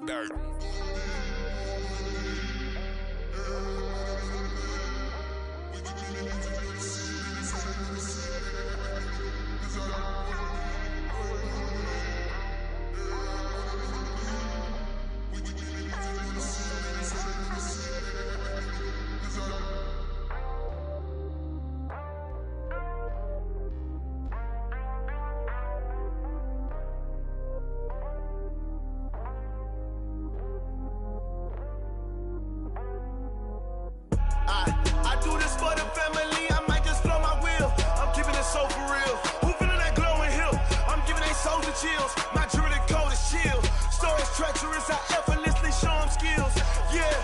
dirt. I do this for the family, I might just blow my wheel. I'm keeping it so for real. Who feeling that glowing hill? I'm giving they souls the chills. My jewelry code is chill. Stories treacherous, I effortlessly show them skills. Yeah.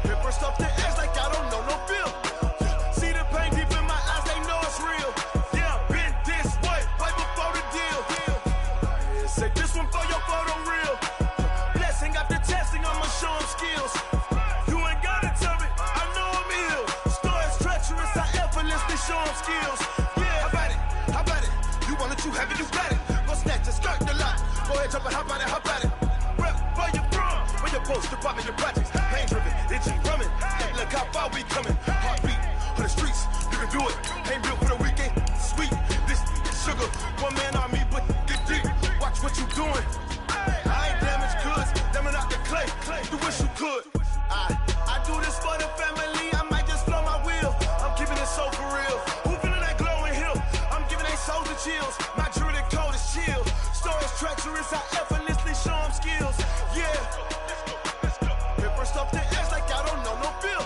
Paper stuff to edge like I don't know no feel. See the pain deep in my eyes, they know it's real. Yeah, been this way, right before the deal. Say this one for your photo reel. Blessing after testing, I'ma show them skills. Show them skills. Yeah, how about it? You want it, you have it, you got it. Go snatch it, skirt the lot. Go ahead, jump it, how about it? Rep where you from? Where you post to poppin' your projects? Pain driven, itchy drumming. Hey, look how far we coming. Heartbeat on the streets, you can do it. Ain't built for the weekend. Sweet, this sugar. One man army, but get deep. Watch what you doing. I ain't damaged goods, damn out the clay. You wish you could. I do this for the family. I might just blow my wheel. I'm keeping it so for real. Who feeling that glowing hill? I'm giving they souls the chills. My jewelry code is chill. Stories treacherous, I effortlessly show them skills. Yeah. Paper stuff to edge like I don't know no feel.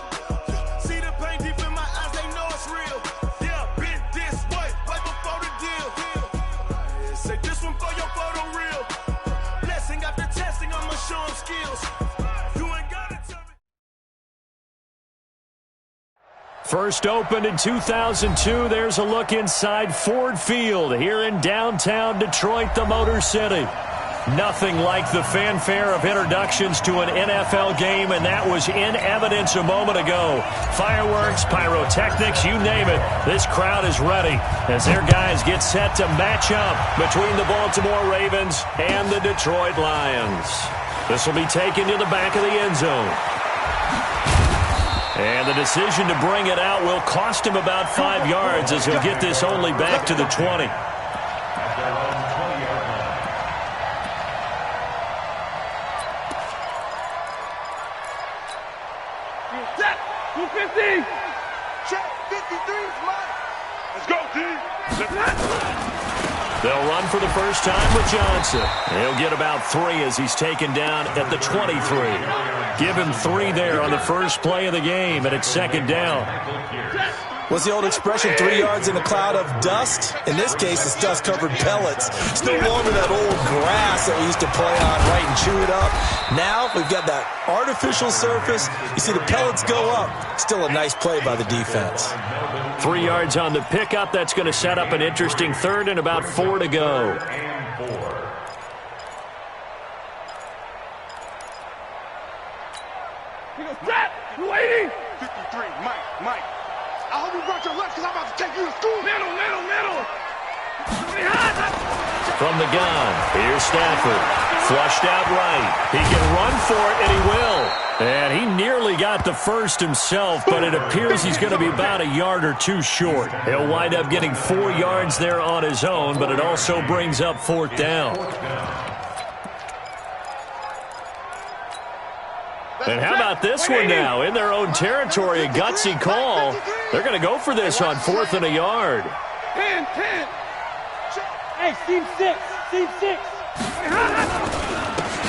See the pain deep in my eyes, they know it's real. Yeah, been this way, right before the deal. Say this one for your photo reel. Blessing after testing, I'ma show them skills. First opened in 2002, there's a look inside Ford Field here in downtown Detroit, the Motor City. Nothing like the fanfare of introductions to an NFL game, and that was in evidence a moment ago. Fireworks, pyrotechnics, you name it. This crowd is ready as their guys get set to match up between the Baltimore Ravens and the Detroit Lions. This will be taken to the back of the end zone. And the decision to bring it out will cost him about 5 yards as he'll get this only back to the 20. Set, 250. Check, 53's mine. Let's go, team. They'll run for the first time with Johnson. He'll get about 3 as he's taken down at the 23. Give him 3 there on the first play of the game, and it's second down. What's the old expression, 3 yards in a cloud of dust? In this case, it's dust-covered pellets. It's no longer that old grass that we used to play on, right, and chew it up. Now we've got that artificial surface. You see the pellets go up. Still a nice play by the defense. 3 yards on the pickup. That's going to set up an interesting third and about 4 to go. Waiting. 53, Mike. I hope you brought your lunch because I'm about to take you to school. Middle. From the gun, here's Stafford. Flushed out right. He can run for it, and he will. And he nearly got the first himself, but it appears he's going to be about a yard or 2 short. He'll wind up getting 4 yards there on his own, but it also brings up 4th down. And how about this one now? In their own territory, a gutsy call. They're going to go for this on 4th and a yard. 10. Hey, team 6.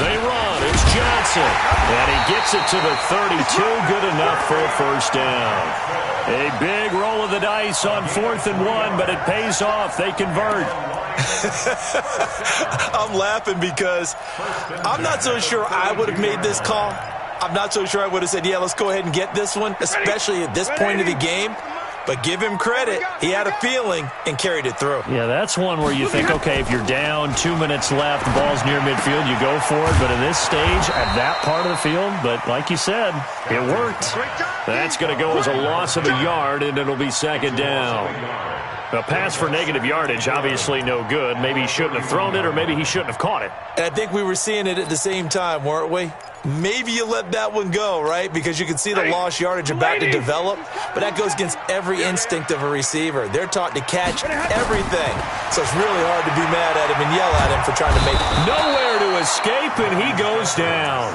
They run. It's Johnson. And he gets it to the 32. Good enough for a first down. A big roll of the dice on 4th and 1, but it pays off. They convert. I'm laughing because I'm not so sure I would have made this call. I'm not so sure I would have said, yeah, let's go ahead and get this one, especially at this point of the game. But give him credit. He had a feeling and carried it through. Yeah, that's one where you think, okay, if you're down, 2 minutes left, the ball's near midfield, you go for it. But in this stage, at that part of the field, but like you said, it worked. That's going to go as a loss of a yard, and it'll be second down. A pass for negative yardage, obviously no good. Maybe he shouldn't have thrown it, or maybe he shouldn't have caught it. And I think we were seeing it at the same time, weren't we? Maybe you let that one go, right? Because you can see the lost yardage about to develop, but that goes against every instinct of a receiver. They're taught to catch everything. So it's really hard to be mad at him and yell at him for trying to make it. Nowhere to escape, and he goes down.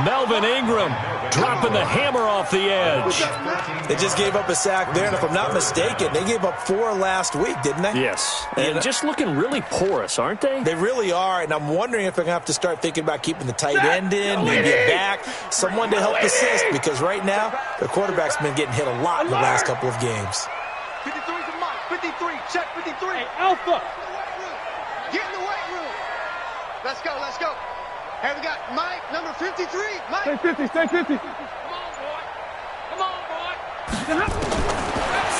Melvin Ingram dropping the hammer off the edge. They just gave up a sack there, and if I'm not mistaken, they gave up 4 last week, didn't they? Yes, and just looking really porous, aren't they? They really are, and I'm wondering if they're going to have to start thinking about keeping the tight end in, maybe a back, someone to help assist, because right now, their quarterback's been getting hit a lot in the last couple of games. 53's a Mike. 53. Check 53. Hey, Alpha. Get in the weight room. Let's go. Let's go. Hey, we got Mike, number 53. Mike. Stay 50. Stay 50. Come on, boy. Come on, boy.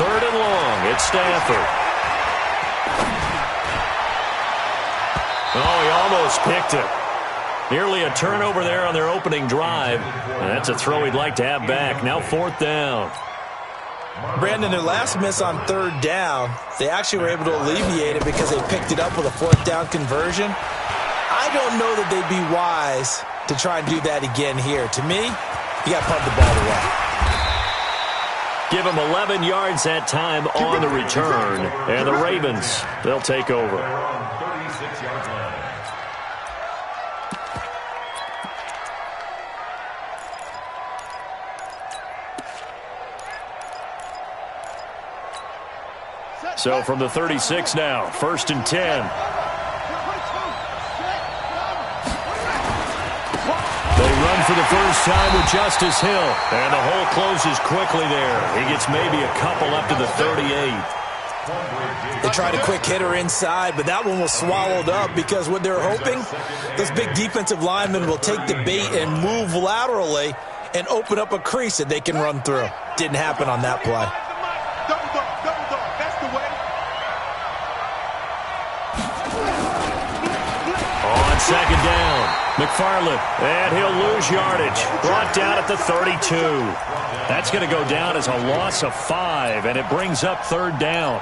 3rd and long. It's Stafford. Oh, he almost picked it. Nearly a turnover there on their opening drive. And that's a throw he'd like to have back. Now 4th down. Brandon, their last miss on 3rd down, they actually were able to alleviate it because they picked it up with a 4th down conversion. I don't know that they'd be wise to try and do that again here. To me, you got to punt the ball away. Give them 11 yards that time on the return. And the Ravens, they'll take over. So from the 36 now, 1st and 10. They run for the first time with Justice Hill. And the hole closes quickly there. He gets maybe a couple up to the 38. They tried a quick hitter inside, but that one was swallowed up because what they're hoping, those big defensive linemen will take the bait and move laterally and open up a crease that they can run through. Didn't happen on that play. Double dog. That's the way. On 2nd down, McFarland, and he'll lose yardage. Brought down at the 32. That's going to go down as a loss of 5, and it brings up 3rd down.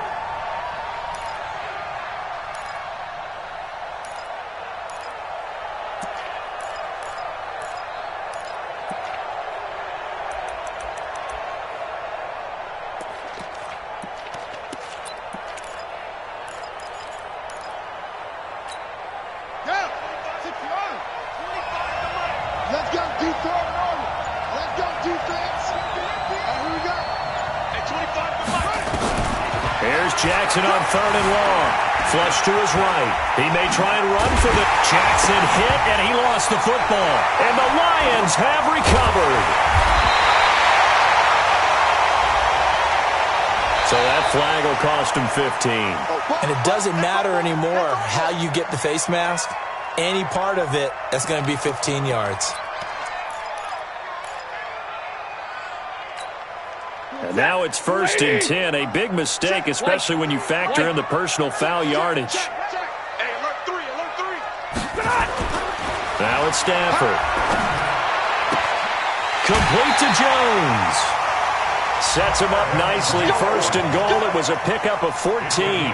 Let's go, defense. Let's go, defense. Here we go. Hey, 25 for Mike. Here's Jackson on 3rd and long. Flush to his right. He may try and run for the Jackson hit, and he lost the football. And the Lions have recovered. So that flag will cost him 15. And it doesn't matter anymore how you get the face mask. Any part of it, that's going to be 15 yards. And now it's 1st and 10. A big mistake, especially when you factor in the personal foul yardage. Hey, alert 3. Now it's Stafford. Complete to Jones. Sets him up nicely. 1st and goal. It was a pickup of 14.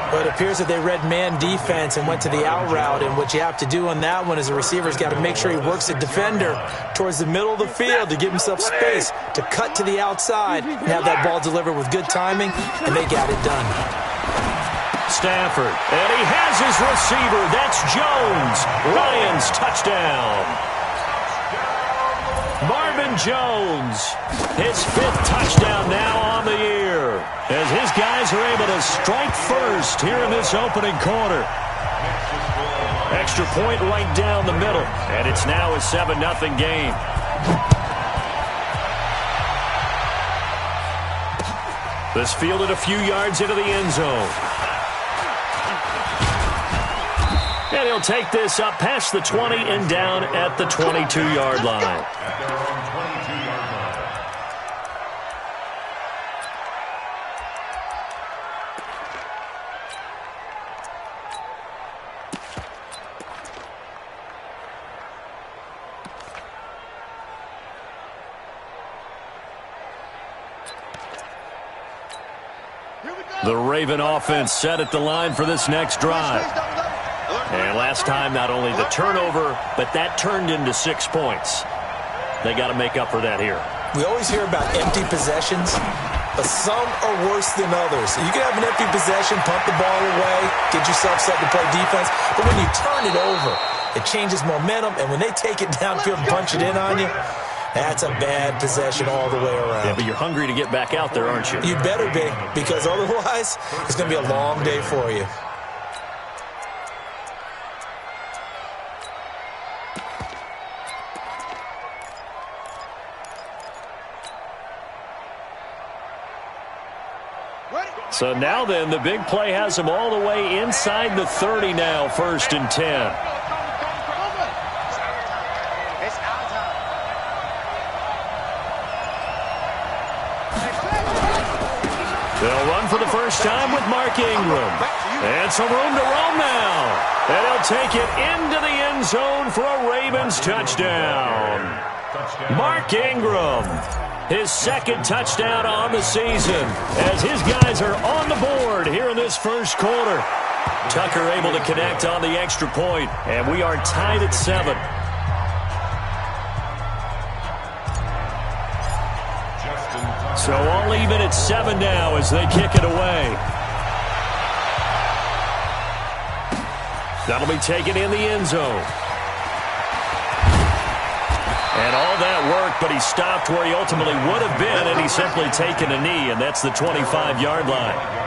But it appears that they read man defense and went to the out route, and what you have to do on that one is the receiver's got to make sure he works the defender towards the middle of the field to give himself space to cut to the outside and have that ball delivered with good timing, and they got it done. Stafford, and he has his receiver. That's Jones. Lions touchdown. Marvin Jones, his 5th touchdown now on the year, as his guys are able to strike first here in this opening quarter. Extra point right down the middle, and it's now a 7-0 game. This fielded a few yards into the end zone. And he'll take this up past the 20 and down at the 22-yard line. The Raven offense set at the line for this next drive. And last time, not only the turnover, but that turned into 6 points. They got to make up for that here. We always hear about empty possessions, but some are worse than others. You can have an empty possession, pump the ball away, get yourself set to play defense, but when you turn it over, it changes momentum, and when they take it downfield and punch it in on you, that's a bad possession all the way around. Yeah, but you're hungry to get back out there, aren't you? You better be, because otherwise, it's going to be a long day for you. So now then, the big play has them all the way inside the 30 now, 1st and 10. They'll run for the first time with Mark Ingram. And some room to roam now. And he'll take it into the end zone for a Ravens touchdown. Mark Ingram, his 2nd touchdown on the season, as his guys are on the board here in this first quarter. Tucker able to connect on the extra point, and we are tied at 7. So all even at 7 now as they kick it away. That'll be taken in the end zone. And all that work, but he stopped where he ultimately would have been, and he's simply taken a knee, and that's the 25-yard line.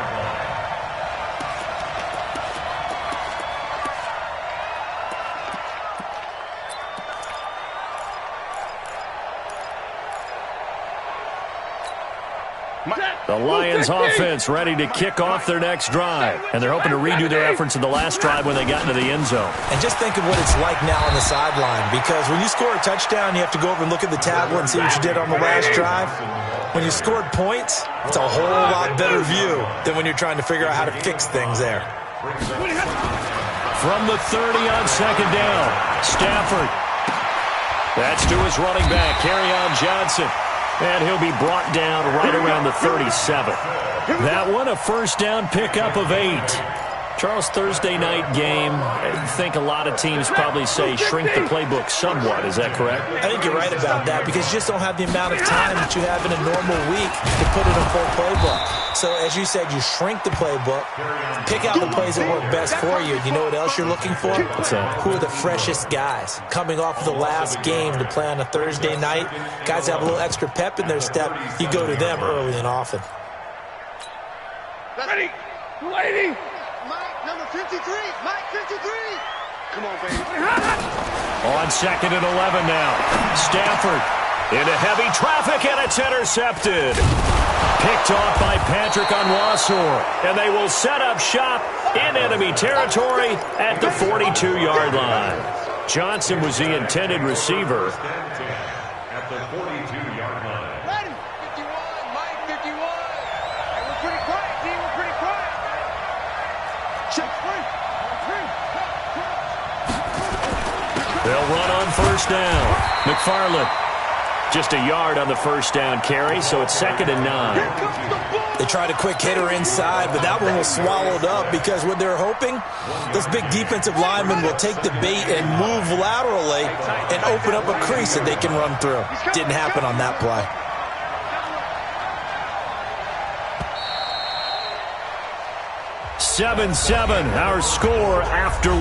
The Lions offense ready to kick off their next drive. And they're hoping to redo their efforts in the last drive when they got into the end zone. And just think of what it's like now on the sideline, because when you score a touchdown, you have to go over and look at the tablet and see what you did on the last drive. When you scored points, it's a whole lot better view than when you're trying to figure out how to fix things there. From the 30 on 2nd down, Stafford. That's to his running back, Kerryon Johnson. And he'll be brought down right around the 37. That one, a first down pickup of 8. Charles, Thursday night game, I think a lot of teams probably say shrink the playbook somewhat. Is that correct? I think you're right about that, because you just don't have the amount of time that you have in a normal week to put in a full playbook. So, as you said, you shrink the playbook, pick out the plays that work best for you. You know what else you're looking for? What's that? Who are the freshest guys coming off of the last game to play on a Thursday night? Guys that have a little extra pep in their step, you go to them early and often. Ready, lady. Mike, number 53. Mike, 53. Come on, baby. On 2nd and 11 now. Stafford into heavy traffic, and it's intercepted. Picked off by Patrick Onwuasor. And they will set up shop in enemy territory at the 42-yard line. Johnson was the intended receiver. At the 42-yard line. Ready. 51. Mike, 51. Hey, we're pretty quiet, team. We're pretty quiet. Check 3. They'll run on first down. McFarland. Just a yard on the first down carry, so it's 2nd and 9. They tried a quick hitter inside, but that one was swallowed up, because what they're hoping, those big defensive linemen will take the bait and move laterally and open up a crease that they can run through. Didn't happen on that play. Seven, our score after 1.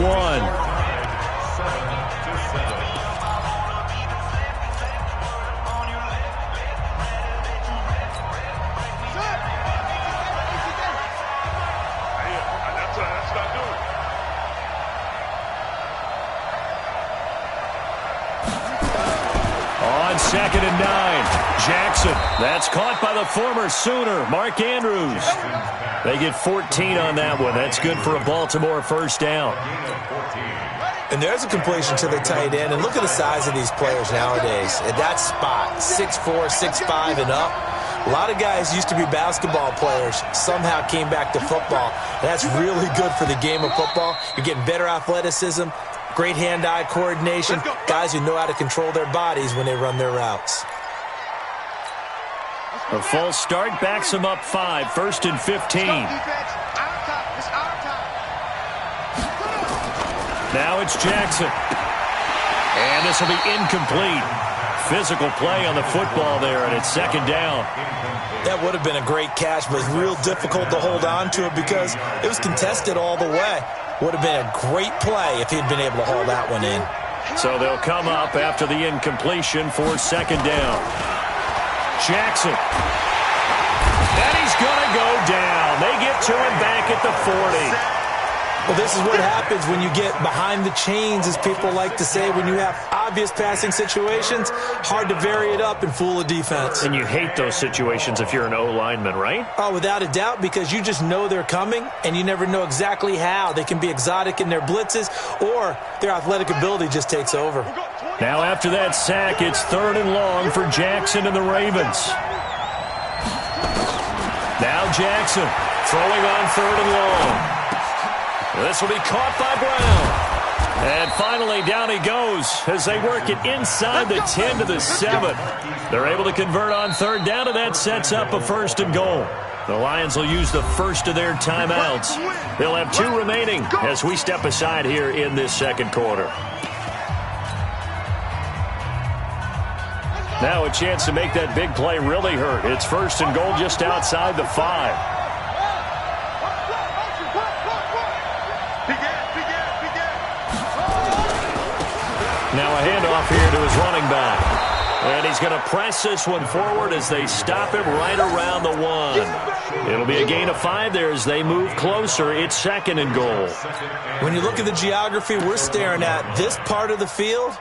On 2nd and 9, Jackson. That's caught by the former Sooner, Mark Andrews. They get 14 on that one. That's good for a Baltimore first down. And there's a completion to the tight end. And look at the size of these players nowadays. At that spot, 6'4", 6'5", and up. A lot of guys used to be basketball players, somehow came back to football. That's really good for the game of football. You're getting better athleticism, great hand-eye coordination, guys who know how to control their bodies when they run their routes. Let's A false start backs him up 5, 1st and 15. Now it's Jackson. And this will be incomplete. Physical play on the football there, and it's 2nd down. That would have been a great catch, but it's real difficult to hold on to it because it was contested all the way. Would have been a great play if he'd been able to haul that one in. So they'll come up after the incompletion for 2nd down. Jackson. And he's going to go down. They get to him back at the 40. Well, this is what happens when you get behind the chains, as people like to say. When you have obvious passing situations, hard to vary it up and fool a defense. And you hate those situations if you're an O-lineman, right? Oh, without a doubt, because you just know they're coming, and you never know exactly how. They can be exotic in their blitzes, or their athletic ability just takes over. Now after that sack, it's 3rd and long for Jackson and the Ravens. Now Jackson throwing on 3rd and long. This will be caught by Brown. And finally, down he goes as they work it inside the 10 to the 7. They're able to convert on 3rd down, and that sets up a 1st and goal. The Lions will use the first of their timeouts. They'll have 2 remaining as we step aside here in this 2nd quarter. Now a chance to make that big play really hurt. It's 1st and goal just outside the 5. Now a handoff here to his running back. And he's going to press this one forward as they stop him right around the 1. It'll be a gain of 5 there as they move closer. It's 2nd and goal. When you look at the geography we're staring at, this part of the field,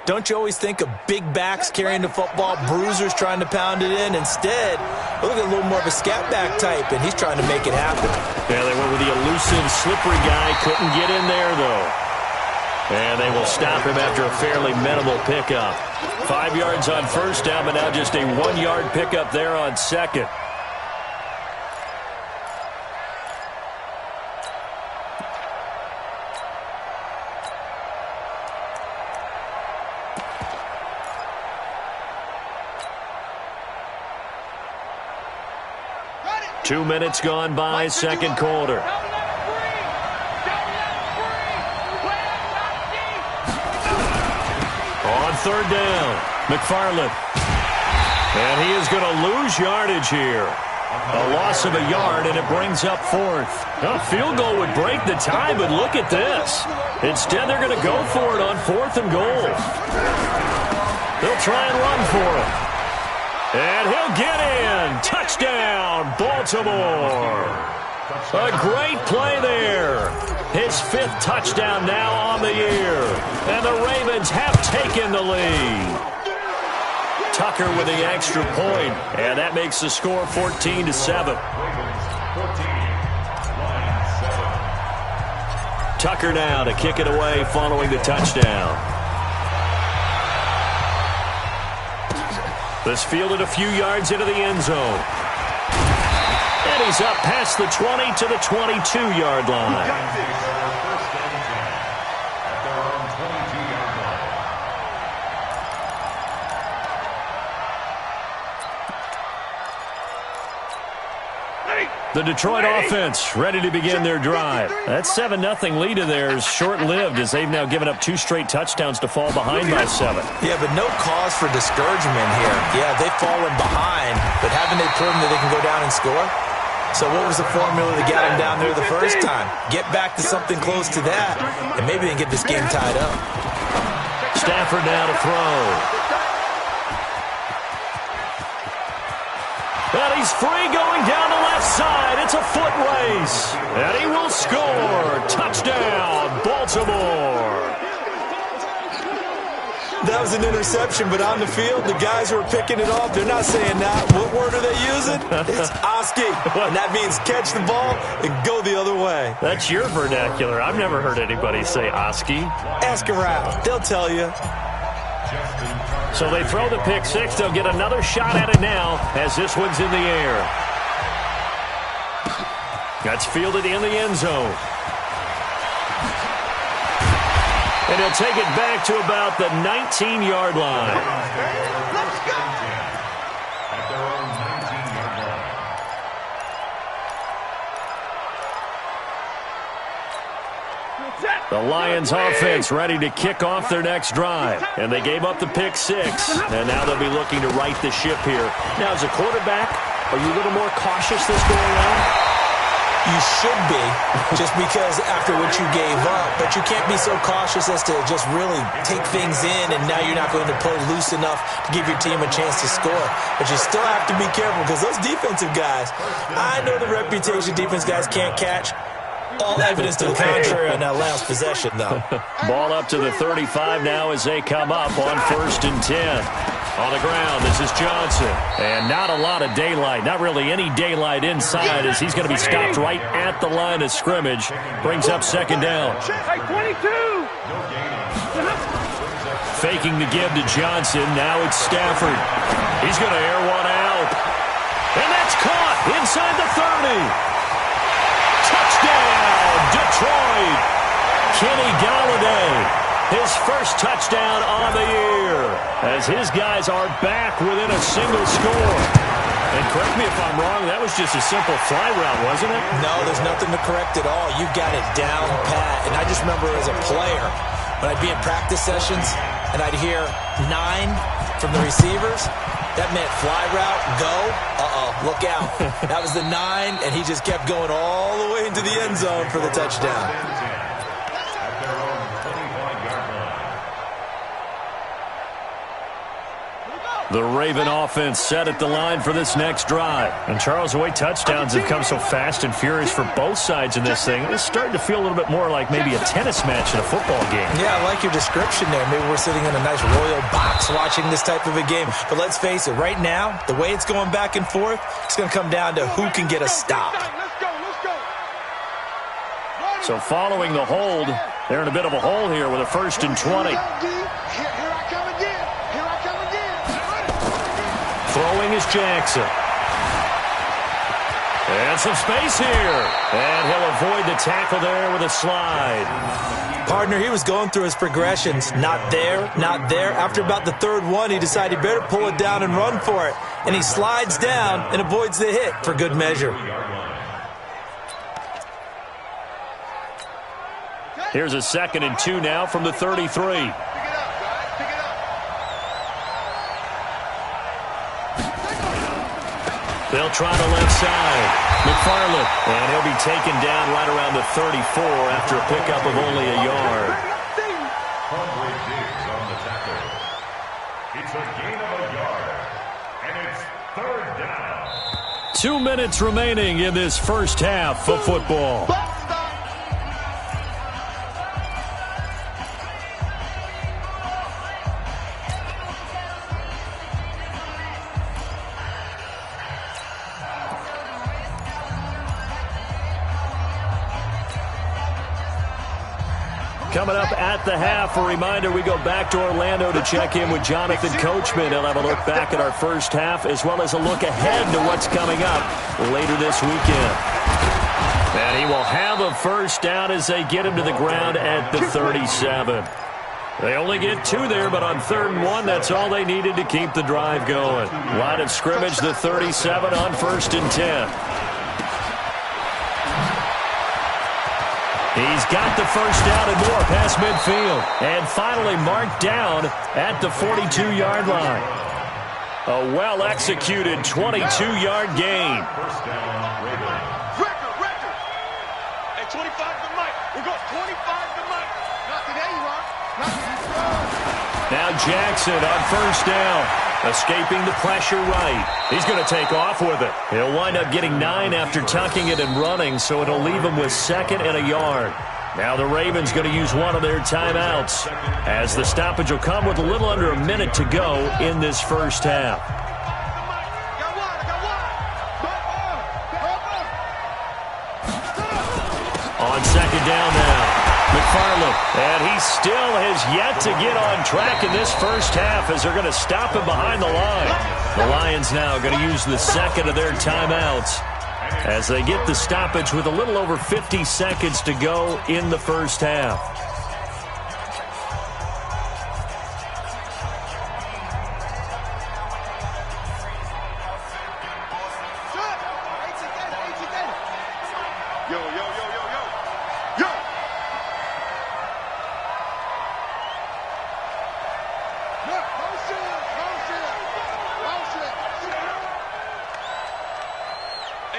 don't you always think of big backs carrying the football, bruisers trying to pound it in? Instead, look at a little more of a scat back type, and he's trying to make it happen. Yeah, they went with the elusive, slippery guy. Couldn't get in there, though. And they will stop him after a fairly minimal pickup. 5 yards on 1st down, but now just a 1-yard pickup there on 2nd. Two minutes gone by, 2nd quarter. On 3rd down, McFarland. And he is going to lose yardage here. A loss of a yard, and it brings up 4th. A field goal would break the tie, but look at this. Instead, they're going to go for it on 4th and goal. They'll try and run for it. And he'll get in. Touchdown, Baltimore. A great play there. His 5th touchdown now on the year. And the Ravens have taken the lead. Tucker with the extra point. And that makes the score 14-7. Tucker now to kick it away following the touchdown. This fielded a few yards into the end zone. And he's up past the 20 to the 22-yard line. The Detroit offense ready to begin their drive. That 7-0 lead of theirs short-lived as they've now given up 2 straight touchdowns to fall behind by 7. Yeah, but no cause for discouragement here. Yeah, they've fallen behind, but haven't they proven that they can go down and score? So what was the formula to get them down there the first time? Get back to something close to that, and maybe they can get this game tied up. Stafford now to throw. And he's free going down the left side. It's a foot race. And he will score. Touchdown, Baltimore. That was an interception, but on the field, the guys who are picking it off, they're not saying that. What word are they using? It's Oski. And that means catch the ball and go the other way. That's your vernacular. I've never heard anybody say Oski. Ask around. They'll tell you. So they throw the pick six. They'll get another shot at it now as this one's in the air. That's fielded in the end zone. And he'll take it back to about the 19-yard line. Let's go! At their own 19. The Lions offense ready to kick off their next drive. And they gave up the pick 6, and now they'll be looking to right the ship here. Now, as a quarterback, are you a little more cautious this go around? You should be, just because after what you gave up. But you can't be so cautious as to just really take things in, and now you're not going to play loose enough to give your team a chance to score. But you still have to be careful, because those defensive guys, I know the reputation defense guys can't catch. All evidence to the contrary on that last possession, though. Ball up to the 35 now as they come up on 1st and 10. On the ground, this is Johnson. And not a lot of daylight, not really any daylight inside, as he's going to be stopped right at the line of scrimmage. Brings up 2nd down. Hey, 22! Faking the give to Johnson. Now it's Stafford. He's going to air one out. And that's caught inside the 30. Touchdown, Detroit. Kenny Golladay. His first touchdown on the year, as his guys are back within a single score. And correct me if I'm wrong, that was just a simple fly route, wasn't it? No, there's nothing to correct at all. You got it down pat. And I just remember as a player, when I'd be in practice sessions and I'd hear 9 from the receivers, that meant fly route, go, look out. That was the 9, and he just kept going all the way into the end zone for the touchdown. The Raven offense set at the line for this next drive. And Charles, the way touchdowns have come so fast and furious for both sides in this thing, it's starting to feel a little bit more like maybe a tennis match in a football game. Yeah, I like your description there. Maybe we're sitting in a nice royal box watching this type of a game. But let's face it, right now, the way it's going back and forth, it's going to come down to who can get a stop. So following the hold, they're in a bit of a hole here with a 1st and 20. Throwing is Jackson. And some space here. And he'll avoid the tackle there with a slide. Partner, he was going through his progressions. Not there, not there. After about the 3rd one, he decided he better pull it down and run for it. And he slides down and avoids the hit for good measure. Here's a 2nd and 2 now from the 33. They'll try the left side. McFarland. And he'll be taken down right around the 34 after a pickup of only a yard. It's a gain of a yard. And it's 3rd down. 2 minutes remaining in this first half of football. Coming up at the half, a reminder, we go back to Orlando to check in with Jonathan Coachman. He'll have a look back at our first half as well as a look ahead to what's coming up later this weekend. And he will have a 1st down as they get him to the ground at the 37. They only get 2 there, but on 3rd and 1, that's all they needed to keep the drive going. Line of scrimmage, the 37 on 1st and 10. He's got the 1st down and more past midfield. And finally marked down at the 42-yard line. A well-executed 22-yard gain. Record. Hey, 25 to Mike. We're going 25 to Mike. Not today, you are. Now Jackson on 1st down. Escaping the pressure right. He's going to take off with it. He'll wind up getting 9 after tucking it and running, so it'll leave him with 2nd and a yard. Now the Ravens going to use one of their timeouts, as the stoppage will come with a little under a minute to go in this first half. On 2nd down now. McFarland, and he still has yet to get on track in this first half as they're going to stop him behind the line. The Lions now going to use the 2nd of their timeouts as they get the stoppage with a little over 50 seconds to go in the first half.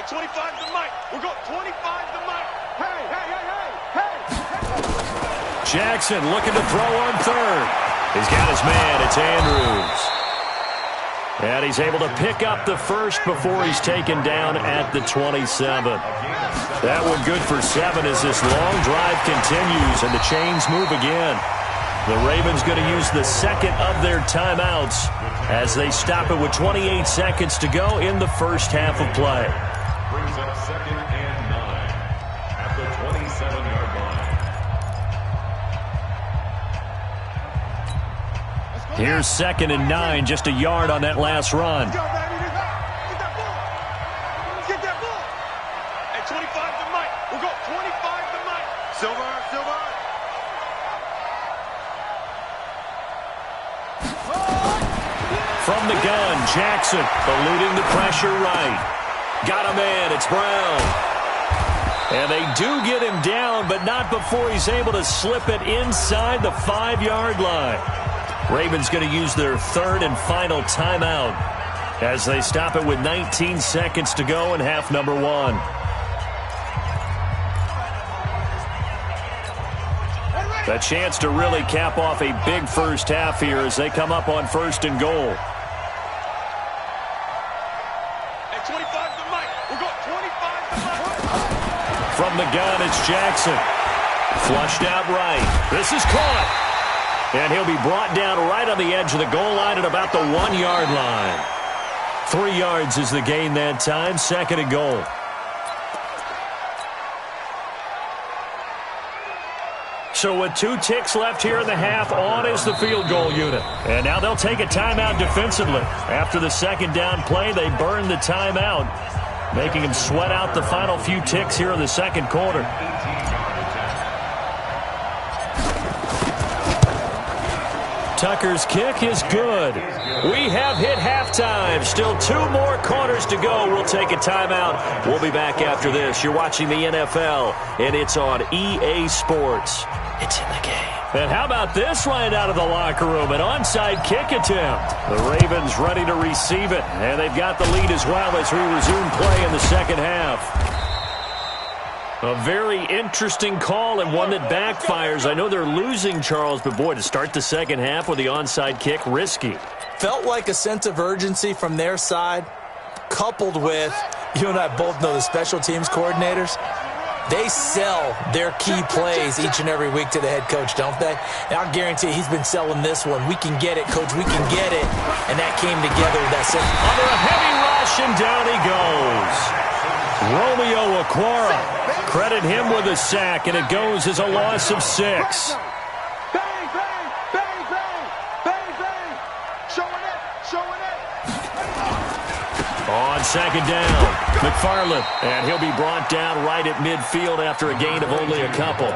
Hey, 25 to Mike. We'll go 25 to Mike. Hey, hey, hey, hey, hey, hey. Jackson looking to throw on third. He's got his man. It's Andrews. And he's able to pick up the first before he's taken down at the 27. That one good for 7 as this long drive continues and the chains move again. The Ravens going to use the second of their timeouts as they stop it with 28 seconds to go in the first half of play. Brings up 2nd and 9 at the 27-yard line. Here's 2nd and 9, just a yard on that last run. Let's go, baby. Get that ball. Let's get that ball. Hey, 25 to Mike. We'll go 25 to Mike. Silver, Silver. From the gun, Jackson eluding the pressure right. Got a man, it's Brown. And they do get him down, but not before he's able to slip it inside the 5-yard line. Ravens going to use their third and final timeout as they stop it with 19 seconds to go in half number 1. A chance to really cap off a big first half here as they come up on 1st and goal. Hey, 25 to Mike. We'll go 25 to Mike. From the gun, it's Jackson. Flushed out right. This is caught. And he'll be brought down right on the edge of the goal line at about the 1-yard line. 3 yards is the gain that time. 2nd and goal. So with 2 ticks left here in the half, on is the field goal unit. And now they'll take a timeout defensively. After the 2nd down play, they burn the timeout, making them sweat out the final few ticks here in the 2nd quarter. Tucker's kick is good. We have hit halftime. Still 2 more quarters to go. We'll take a timeout. We'll be back after this. You're watching the NFL, and it's on EA Sports. It's in the game. And how about this right out of the locker room? An onside kick attempt. The Ravens ready to receive it, and they've got the lead as well as we resume play in the 2nd half. A very interesting call and one that backfires. I know they're losing, Charles, but boy, to start the 2nd half with the onside kick, risky. Felt like a sense of urgency from their side, coupled with, you and I both know the special teams coordinators. They sell their key plays each and every week to the head coach, don't they? And I'll guarantee you he's been selling this one. We can get it, coach. We can get it. And that came together with that sense. Under a heavy rush, and down he goes. Romeo Okwara. Credit him with a sack, and it goes as a loss of 6. Bang, bang, bang, bang, bang, bang. Showing it, showing it. On 2nd down, McFarland, and he'll be brought down right at midfield after a gain of only a couple.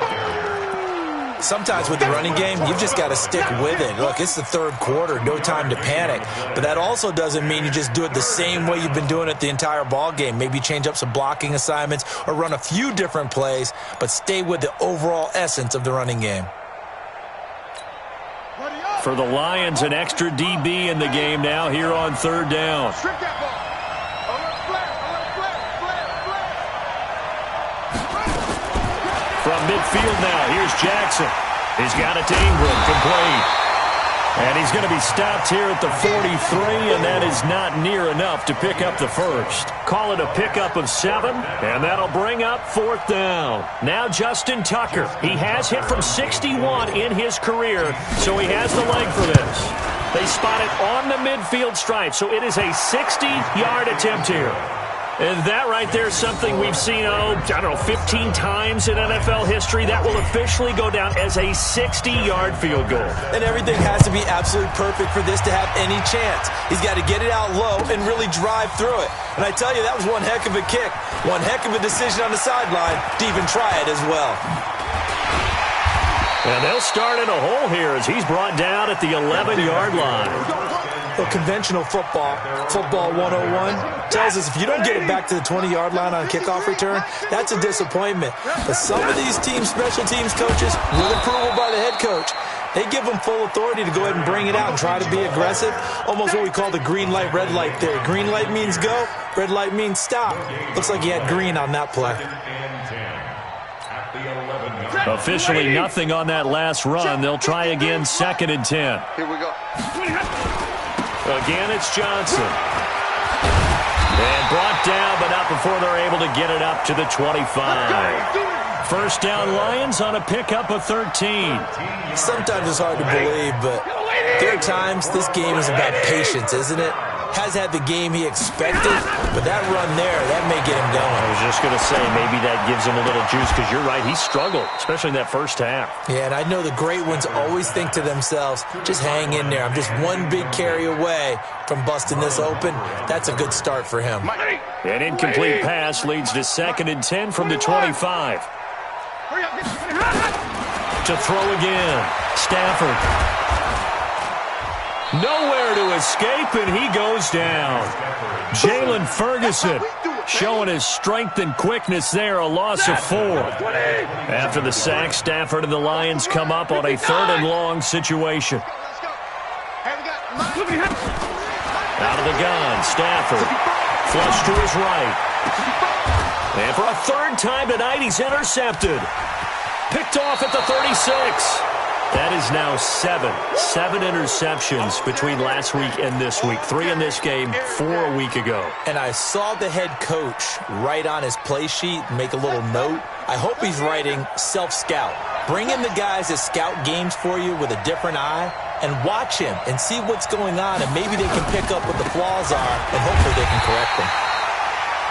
Sometimes with the running game, you've just got to stick with it. Look, it's the 3rd quarter, no time to panic. But that also doesn't mean you just do it the same way you've been doing it the entire ball game. Maybe change up some blocking assignments or run a few different plays, but stay with the overall essence of the running game. For the Lions, an extra DB in the game now here on 3rd down. Strip that ball. From midfield now, here's Jackson. He's got it to Ingram, complete. And he's going to be stopped here at the 43, and that is not near enough to pick up the first. Call it a pickup of 7, and that'll bring up 4th down. Now Justin Tucker. He has hit from 61 in his career, so he has the leg for this. They spot it on the midfield stripe, so it is a 60-yard attempt here. And that right there is something we've seen, 15 times in NFL history. That will officially go down as a 60-yard field goal. And everything has to be absolutely perfect for this to have any chance. He's got to get it out low and really drive through it. And I tell you, that was one heck of a kick. One heck of a decision on the sideline to even try it as well. And they'll start in a hole here as he's brought down at the 11-yard line. Well, conventional football 101, tells us if you don't get it back to the 20-yard line on kickoff return, that's a disappointment. But some of these special teams coaches, with approval by the head coach, They give them full authority to go ahead and bring it out and try to be aggressive. Almost what we call the green light, red light theory. Green light means go, red light means stop. Looks like he had green on that play. Officially nothing on that last run. They'll try again, 2nd and 10. Here we go. Again, it's Johnson. And brought down, but not before they're able to get it up to the 25. First down, Lions on a pickup of 13. Sometimes it's hard to believe, but there are times this game is about patience, isn't it? Has had the game he expected, but that run there, that may get him going. I was just going to say, maybe that gives him a little juice, because you're right, he struggled, especially in that first half. Yeah, and I know the great ones always think to themselves, just hang in there. I'm just one big carry away from busting this open. That's a good start for him. An incomplete pass leads to 2nd and 10 from the 25. To throw again, Stafford. Nowhere to escape, and he goes down. Jalen Ferguson showing his strength and quickness there, a loss of 4. After the sack, Stafford and the Lions come up on a 3rd and long situation. Out of the gun, Stafford. Flush to his right. And for a 3rd time tonight, he's intercepted. Picked off at the 36. That is now 7 interceptions between last week and this week. 3 in this game, 4 a week ago. And I saw the head coach write on his play sheet, make a little note. I hope he's writing self-scout. Bring in the guys that scout games for you with a different eye and watch him and see what's going on, and maybe they can pick up what the flaws are, and hopefully they can correct them.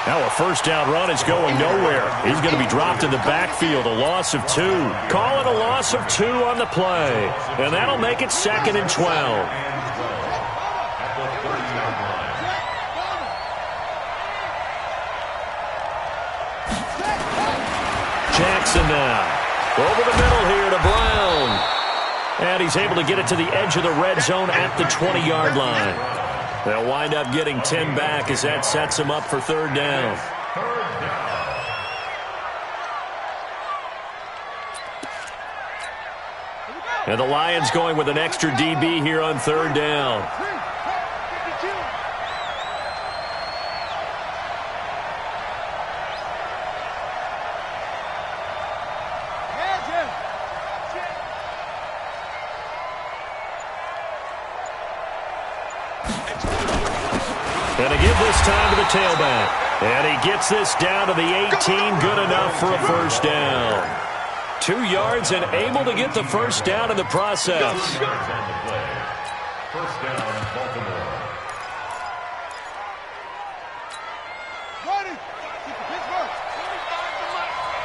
Now a first down run is going nowhere. He's going to be dropped in the backfield, a loss of 2. Call it a loss of 2 on the play. And that'll make it 2nd and 12. Jackson now. Over the middle here to Brown. And he's able to get it to the edge of the red zone at the 20-yard line. They'll wind up getting 10 back as that sets them up for 3rd down. And the Lions going with an extra DB here on 3rd down. And to give this time to the tailback. And he gets this down to the 18, good enough for a first down. 2 yards and able to get the first down in the process. First down, Baltimore.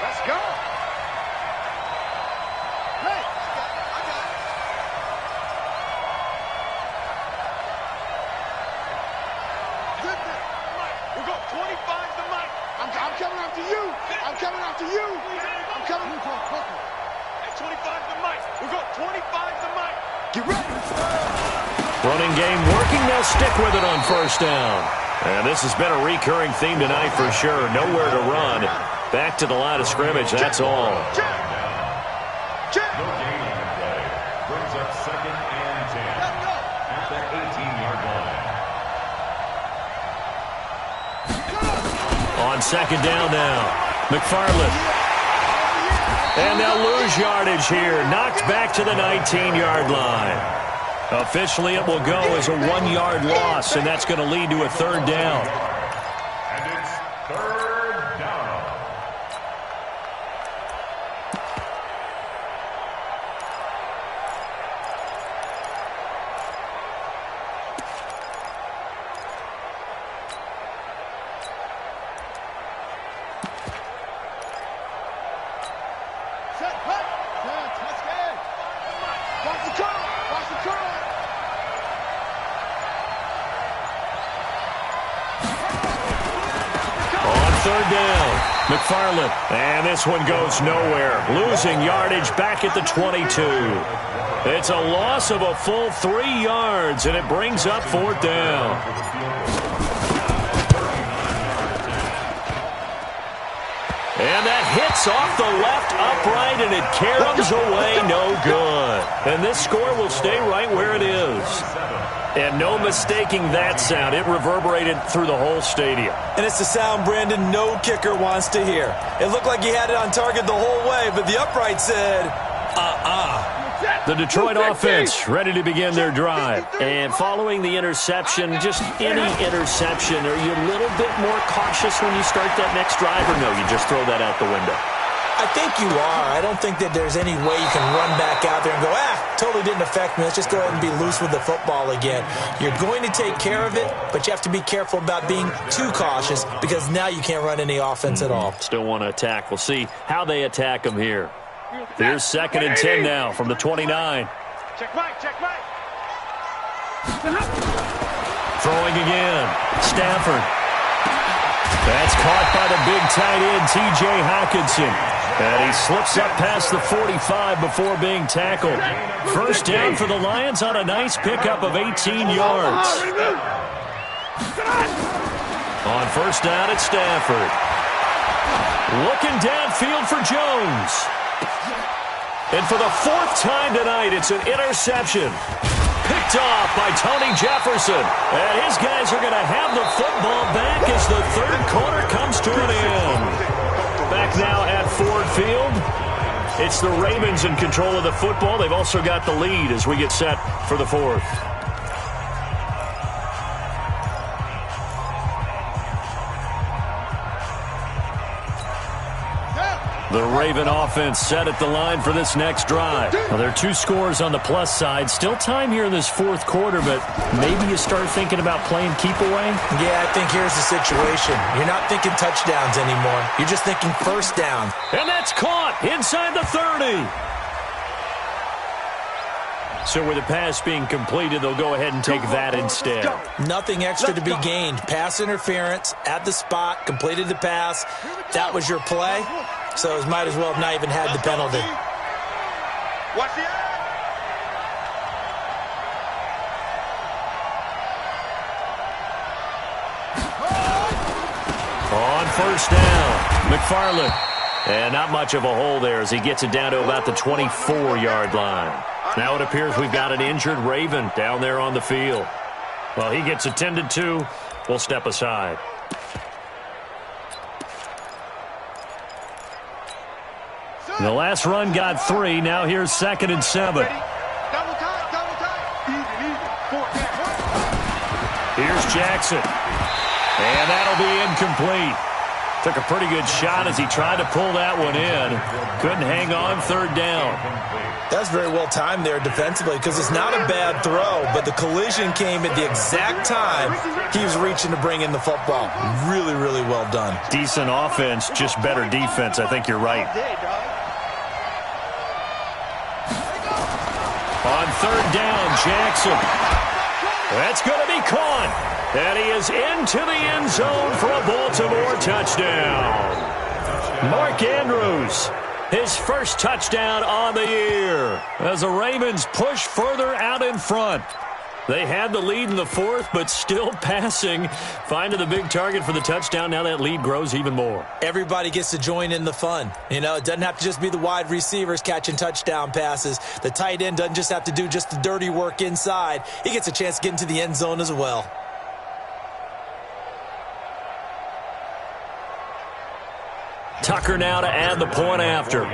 Let's go. Hey, I got it. We're going 25 to Mike. I'm coming after you. I'm coming after you. I'm coming. At 25 to Mike. We're going 25 to Mike. Get ready. Running game working. They'll stick with it on first down. And this has been a recurring theme tonight for sure. Nowhere to run. Back to the line of scrimmage. That's all. No gain on the play. Brings up 2nd and 10 at the 18-yard line. On 2nd down now. McFarland. And they'll lose yardage here. Knocked back to the 19-yard line. Officially, it will go as a 1-yard loss, and that's going to lead to a 3rd down. And it's 3rd down. Set, hut. Touch it. Watch the curl. Watch the curl. On 3rd down, McFarland. And this one goes nowhere. Losing yardage back at the 22. It's a loss of a full 3 yards, and it brings up 4th down. And that hits off the left upright, and it caroms away no good. And this score will stay right where it is. And no mistaking that sound. It reverberated through the whole stadium. And it's the sound, Brandon, no kicker wants to hear. It looked like he had it on target the whole way, but the upright said, The Detroit offense ready to begin their drive. And following the interception, just any interception, are you a little bit more cautious when you start that next drive, or no, you just throw that out the window? I think you are. I don't think that there's any way you can run back out there and go, totally didn't affect me. Let's just go ahead and be loose with the football again. You're going to take care of it, but you have to be careful about being too cautious because now you can't run any offense at all. Still want to attack. We'll see how they attack them here. Here's 2nd and 10 now from the 29. Check right, check right. Throwing again. Stafford. That's caught by the big tight end, T.J. Hockenson. And he slips up past the 45 before being tackled. First down for the Lions on a nice pickup of 18 yards. On first down, it's Stafford. Looking downfield for Jones. And for the 4th time tonight, it's an interception. Picked off by Tony Jefferson. And his guys are going to have the football back as the 3rd quarter comes to an end. Back now at Ford Field. It's the Ravens in control of the football. They've also got the lead as we get set for the 4th. The Raven offense set at the line for this next drive. Well, there are 2 scores on the plus side. Still time here in this 4th quarter, but maybe you start thinking about playing keep away? Yeah, I think here's the situation. You're not thinking touchdowns anymore. You're just thinking first down. And that's caught inside the 30. So with the pass being completed, they'll go ahead and take that instead. Nothing extra to be gained. Pass interference at the spot, completed the pass. That was your play. So it might as well have not even had the penalty. Watch the On first down, McFarland. And not much of a hole there as he gets it down to about the 24-yard line. Now it appears we've got an injured Raven down there on the field. Well, he gets attended to. We'll step aside. The last run got 3. Now here's 2nd and 7. double time, double time. Even. Here's Jackson. And that'll be incomplete. Took a pretty good shot as he tried to pull that one in. Couldn't hang on 3rd down. That's very well timed there defensively because it's not a bad throw, but the collision came at the exact time he was reaching to bring in the football. Really, really well done. Decent offense, just better defense. I think you're right. On 3rd down, Jackson. That's going to be caught. And he is into the end zone for a Baltimore touchdown. Mark Andrews, his first touchdown on the year as the Ravens push further out in front. They had the lead in the 4th, but still passing. Finding the big target for the touchdown. Now that lead grows even more. Everybody gets to join in the fun. You know, it doesn't have to just be the wide receivers catching touchdown passes. The tight end doesn't just have to do just the dirty work inside. He gets a chance to get into the end zone as well. Tucker now to add the point after.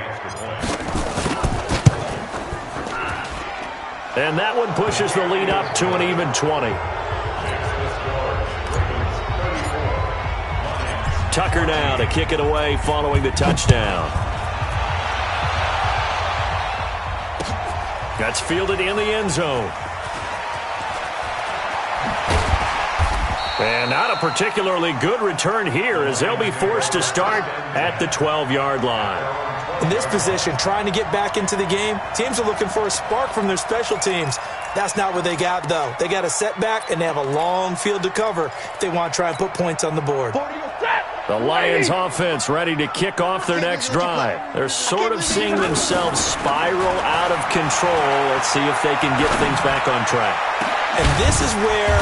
And that one pushes the lead up to an even 20. Tucker now to kick it away following the touchdown. That's fielded in the end zone. And not a particularly good return here as they'll be forced to start at the 12-yard line. In this position, trying to get back into the game, teams are looking for a spark from their special teams. That's not what they got, though. They got a setback, and they have a long field to cover if they want to try and put points on the board. The Lions offense ready to kick off their next drive. They're sort of seeing themselves spiral out of control. Let's see if they can get things back on track. And this is where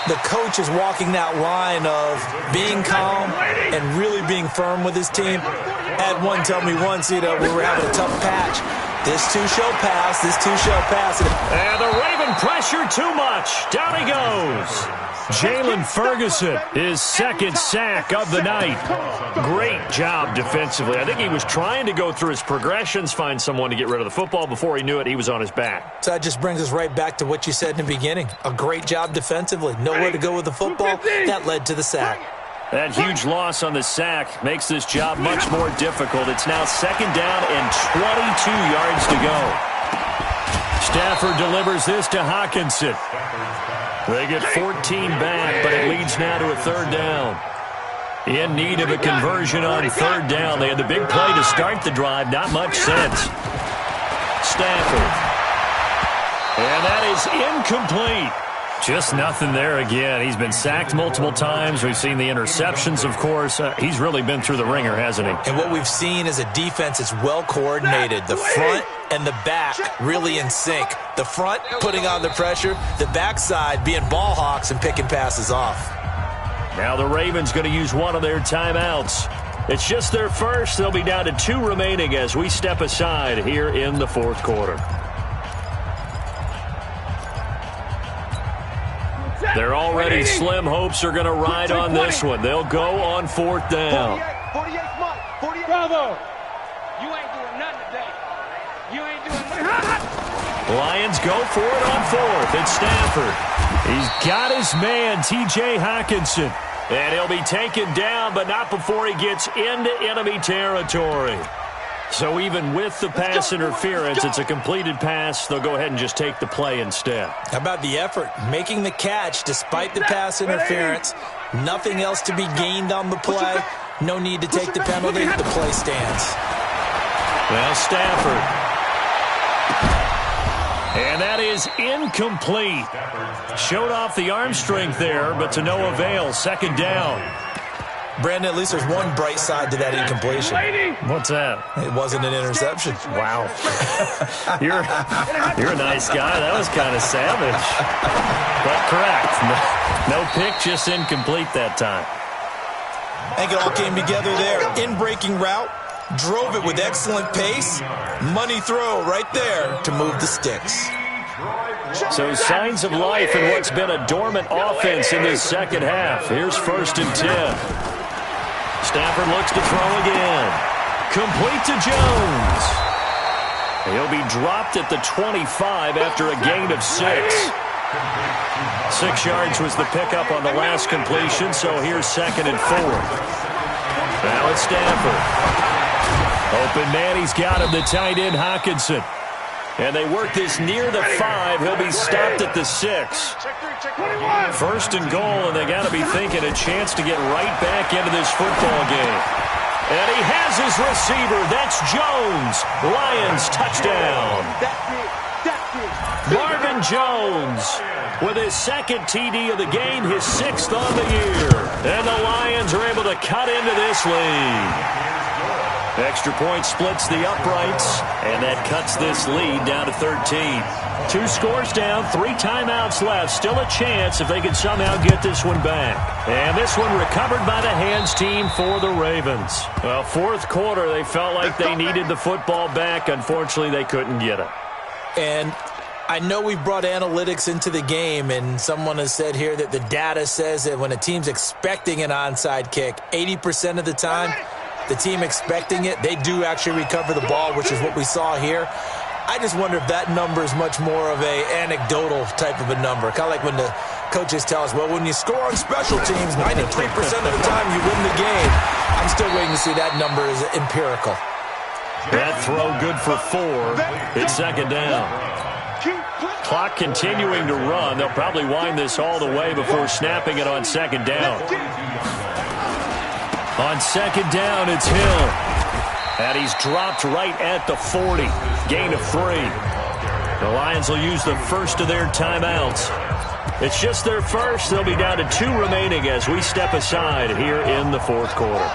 the coach is walking that line of being calm and really being firm with his team. Had one tell me once, we were having a tough patch. This too shall pass. This too shall pass. And the Raven pressure too much. Down he goes. Jalen Ferguson, his second sack of the night. Great job defensively. I think he was trying to go through his progressions, find someone to get rid of the football. Before he knew it, he was on his back. So that just brings us right back to what you said in the beginning. A great job defensively. Nowhere to go with the football. That led to the sack. That huge loss on the sack makes this job much more difficult. It's now second down and 22 yards to go. Stafford delivers this to Hawkinson. They get 14 back, but it leads now to a third down. In need of a conversion on third down. They had the big play to start the drive. Not much sense. Stafford. And that is incomplete. Just nothing there again. He's been sacked multiple times. We've seen the interceptions, of course. He's really been through the ringer, hasn't he? And what we've seen is a defense that's well coordinated. The front and the back really in sync. The front putting on the pressure. The backside being ball hawks and picking passes off. Now the Ravens going to use one of their timeouts. It's just their first. They'll be down to 2 remaining as we step aside here in the fourth quarter. They're already slim hopes are going to ride on this one. They'll go on fourth down. 48 Mike. 48. Bravo. You ain't doing nothing today. You ain't doing nothing. Lions go for it on fourth. It's Stafford. He's got his man, T.J. Hawkinson. And he'll be taken down, but not before he gets into enemy territory. So even with the pass interference, it's a completed pass. They'll go ahead and just take the play instead. How about the effort? Making the catch despite the pass interference. Nothing else to be gained on the play. No need to take the penalty. The play stands. Well, Stafford. And that is incomplete. Showed off the arm strength there, but to no avail. Second down. Brandon, at least there's one bright side to that incompletion. What's that? It wasn't an interception. Wow. You're a nice guy. That was kind of savage. But correct. No pick, just incomplete that time. I think it all came together there. In-breaking route. Drove it with excellent pace. Money throw right there to move the sticks. So signs of life in what's been a dormant offense in this second half. Here's 1st and 10. Stafford looks to throw again. Complete to Jones. He'll be dropped at the 25 after a gain of 6. 6 yards was the pickup on the last completion, so here's 2nd and 4. Now it's Stafford. Open man, he's got him, the tight end Hawkinson. And they work this near the 5. He'll be stopped at the 6. 1st and goal, and they got to be thinking a chance to get right back into this football game. And he has his receiver. That's Jones. Lions touchdown. Marvin Jones with his 2nd TD of the game, his 6th on the year. And the Lions are able to cut into this lead. Extra point splits the uprights, and that cuts this lead down to 13. 2 scores down, 3 timeouts left. Still a chance if they can somehow get this one back. And this one recovered by the hands team for the Ravens. Well, fourth quarter, they felt like they needed the football back. Unfortunately, they couldn't get it. And I know we've brought analytics into the game, and someone has said here that the data says that when a team's expecting an onside kick, 80% of the time, the team expecting it, they do actually recover the ball, which is what we saw here. I just wonder if that number is much more of a anecdotal type of a number. Kind of like when the coaches tell us, well, when you score on special teams, 93% of the time you win the game. I'm still waiting to see that number is empirical. That throw good for 4. It's 2nd down. Clock continuing to run. They'll probably wind this all the way before snapping it on 2nd down. On 2nd down, it's Hill. And he's dropped right at the 40. Gain of 3. The Lions will use the first of their timeouts. It's just their first. They'll be down to 2 remaining as we step aside here in the fourth quarter.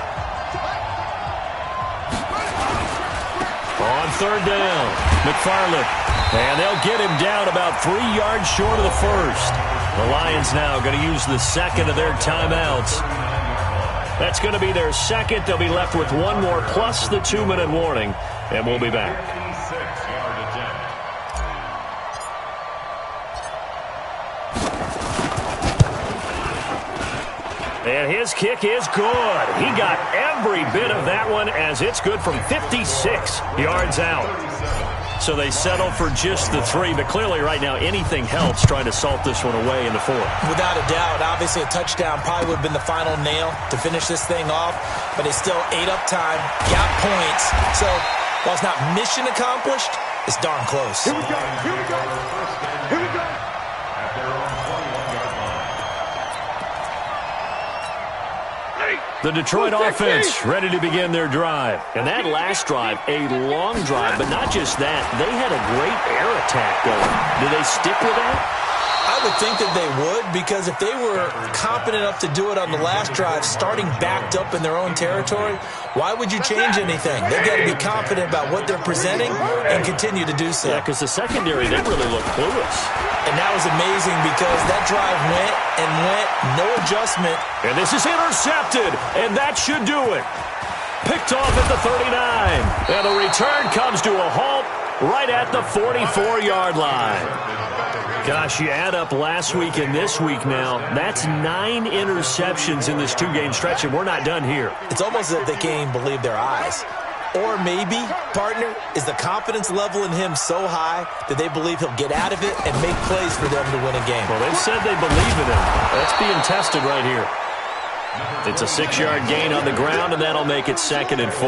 On 3rd down, McFarland. And they'll get him down about 3 yards short of the first. The Lions now going to use the second of their timeouts. That's going to be their second. They'll be left with one more plus the 2-minute warning, and we'll be back. And his kick is good. He got every bit of that one as it's good from 56 yards out. So they settle for just the 3, but clearly right now anything helps trying to salt this one away in the 4th. Without a doubt, obviously a touchdown probably would have been the final nail to finish this thing off, but they still ate up time, got points. So while it's not mission accomplished, it's darn close. Here we go. Here we go. Here we go. At their own 21-yard line. The Detroit offense ready to begin their drive. And that last drive, a long drive, but not just that. They had a great air attack going. Do they stick with that? I would think that they would, because if they were competent enough to do it on the last drive, starting backed up in their own territory, why would you change anything? They've got to be confident about what they're presenting and continue to do so. Yeah, because the secondary, they really looked clueless. And that was amazing because that drive went and went, no adjustment. And this is intercepted, and that should do it. Picked off at the 39. And the return comes to a halt right at the 44-yard line. Gosh, you add up last week and this week now, that's 9 interceptions in this 2-game stretch, and we're not done here. It's almost as if they can't even believe their eyes. Or maybe, partner, is the confidence level in him so high that they believe he'll get out of it and make plays for them to win a game. Well, they've said they believe in him. That's being tested right here. It's a 6-yard gain on the ground, and that'll make it 2nd and 4.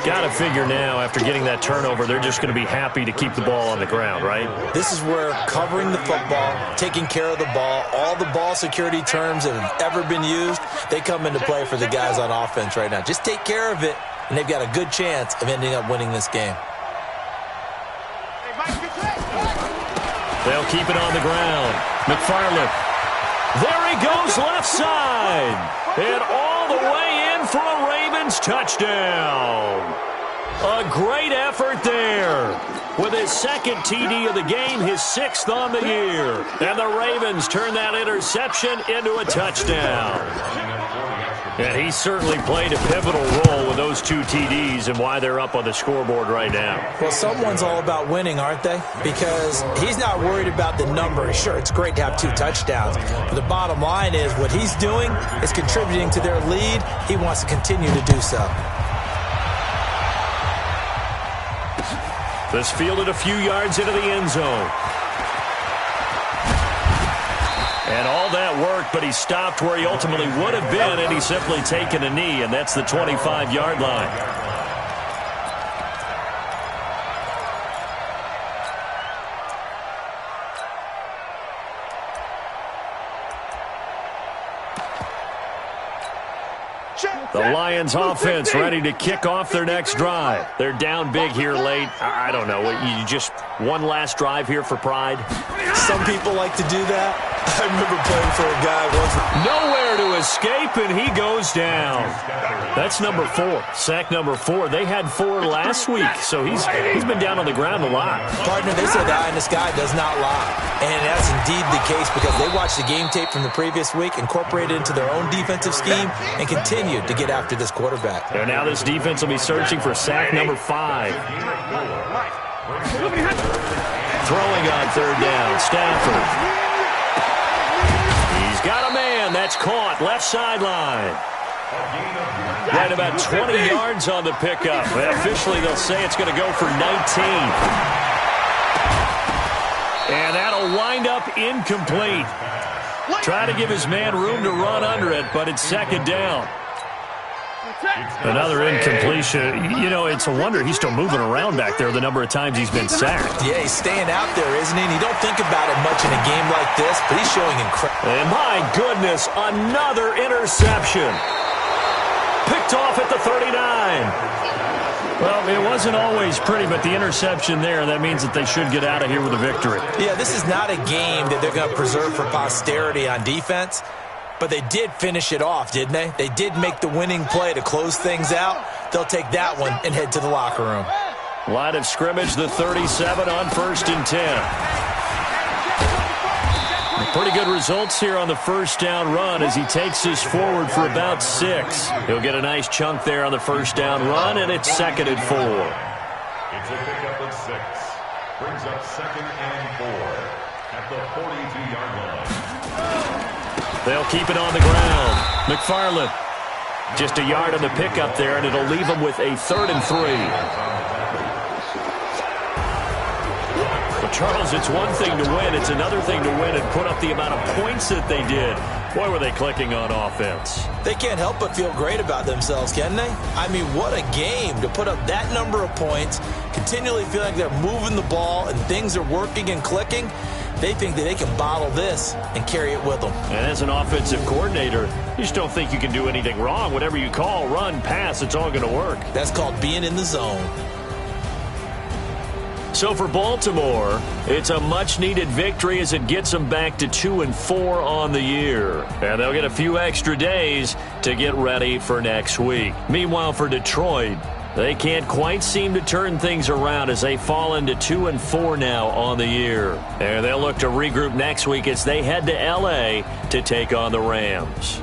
Got to figure now, after getting that turnover, they're just going to be happy to keep the ball on the ground, right? This is where covering the football, taking care of the ball, all the ball security terms that have ever been used, they come into play for the guys on offense right now. Just take care of it, and they've got a good chance of ending up winning this game. They'll keep it on the ground. McFarland. There he goes left side. And all the way in for a Ravens touchdown. A great effort there. With his 2nd TD of the game, his 6th on the year. And the Ravens turn that interception into a touchdown. And he certainly played a pivotal role with those 2 TDs and why they're up on the scoreboard right now. Well, someone's all about winning, aren't they? Because he's not worried about the number. Sure, it's great to have 2 touchdowns. But the bottom line is what he's doing is contributing to their lead. He wants to continue to do so. This fielded a few yards into the end zone. And all that worked, but he stopped where he ultimately would have been, and he's simply taken a knee, and that's the 25-yard line. The Lions offense ready to kick off their next drive. They're down big here late. I don't know. You just one last drive here for pride? Some people like to do that. I remember playing for a guy once. Nowhere to escape, and he goes down. That's number 4. Sack number 4. They had 4 last week, so he's been down on the ground a lot. Partner, they said the eye in the sky does not lie. And that's indeed the case because they watched the game tape from the previous week, incorporated it into their own defensive scheme, and continued to get after this quarterback. And now this defense will be searching for sack number 5. Throwing on 3rd down, Stafford. He's got a man. That's caught. Left sideline. Right about 20 yards on the pickup. Well, officially, they'll say it's going to go for 19. And that'll wind up incomplete. Try to give his man room to run under it, but it's 2nd down. Another incompletion. You know, it's a wonder he's still moving around back there the number of times he's been sacked. Yeah, he's staying out there, isn't he? And you don't think about it much in a game like this, but he's showing incredible. And my goodness, another interception. Picked off at the 39. Well, it wasn't always pretty, but the interception there, that means that they should get out of here with a victory. Yeah, this is not a game that they're going to preserve for posterity on defense. But they did finish it off, didn't they? They did make the winning play to close things out. They'll take that one and head to the locker room. Line of scrimmage, the 37 on 1st and 10. Pretty good results here on the first down run as he takes this forward for about 6. He'll get a nice chunk there on the first down run, and it's 2nd and 4. It's a pickup of 6. Brings up 2nd and 4 at the 42-yard line. They'll keep it on the ground. McFarland, just a yard on the pickup there, and it'll leave him with a 3rd and 3. Charles, it's one thing to win. It's another thing to win and put up the amount of points that they did. Boy, were they clicking on offense. They can't help but feel great about themselves, can they? I mean, what a game to put up that number of points, continually feel like they're moving the ball and things are working and clicking. They think that they can bottle this and carry it with them. And as an offensive coordinator, you just don't think you can do anything wrong. Whatever you call, run, pass, it's all going to work. That's called being in the zone. So for Baltimore, it's a much-needed victory as it gets them back to 2-4 on the year. And they'll get a few extra days to get ready for next week. Meanwhile, for Detroit, they can't quite seem to turn things around as they fall into 2-4 now on the year. And they'll look to regroup next week as they head to L.A. to take on the Rams.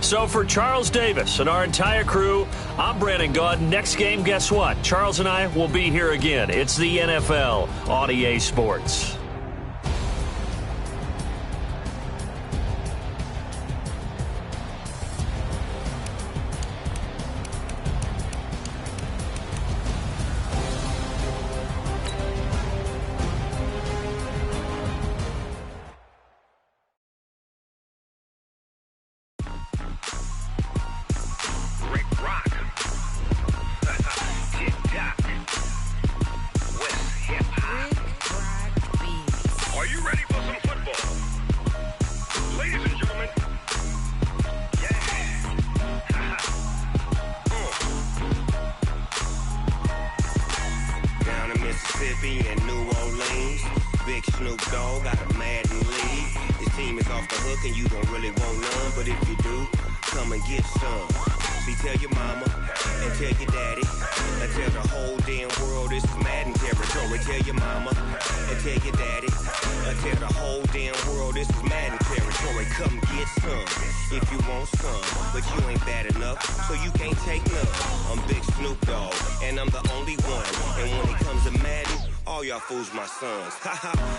So for Charles Davis and our entire crew, I'm Brandon Gaudin. Next game, guess what? Charles and I will be here again. It's the NFL on EA Sports.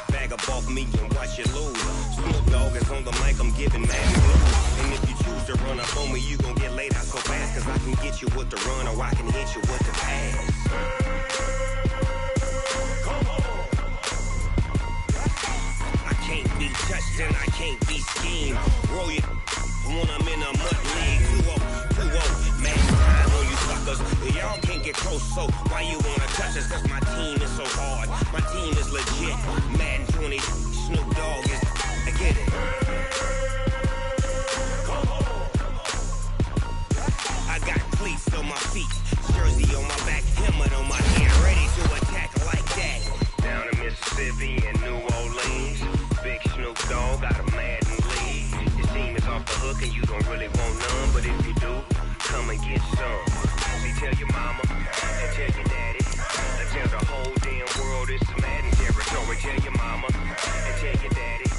Bag up off me and watch you lose. Snoop Dogg is on the mic, I'm giving mad blues. And if you choose to run up on me, you gon' get laid out so fast. Cause I can get you with the run or I can hit you with the pass. Come on. I can't be touched and I can't be schemed. Roll it when I'm in a mud league. 2-0, man, time on you suckers. Y'all can't get close, so why you wanna touch us? Cause my team is so hard. My team is legit. Madden 20, Snoop Dogg is. I get it. I got cleats on my feet, jersey on my back, helmet on my hand, ready to attack like that. Down in Mississippi and New Orleans, big Snoop Dogg got a Madden lead. Your team is off the hook and you don't really want none, but if you do, come and get some. See, tell your mama and tell your daddy. Tell the whole damn world this is Madden territory. Tell your mama and tell your daddy.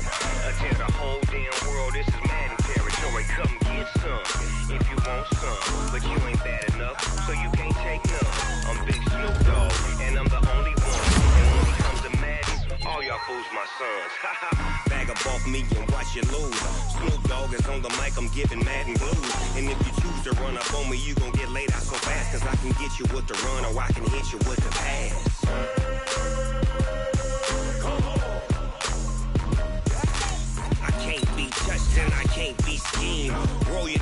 Tell the whole damn world this is Madden territory. Come get some if you want some, but you ain't bad enough, so you can't take none. I'm Big Snoop Dogg, and I'm the only one. And when it comes to Madden, all y'all fools my sons. Bag up off me and watch you lose. Snoop Dogg is on the mic, I'm giving Madden blues. And if you choose to run up on me, you gon' get laid out so fast. Cause I can get you with the run or I can hit you with the pass. I can't be touched and I can't be schemed. Roll it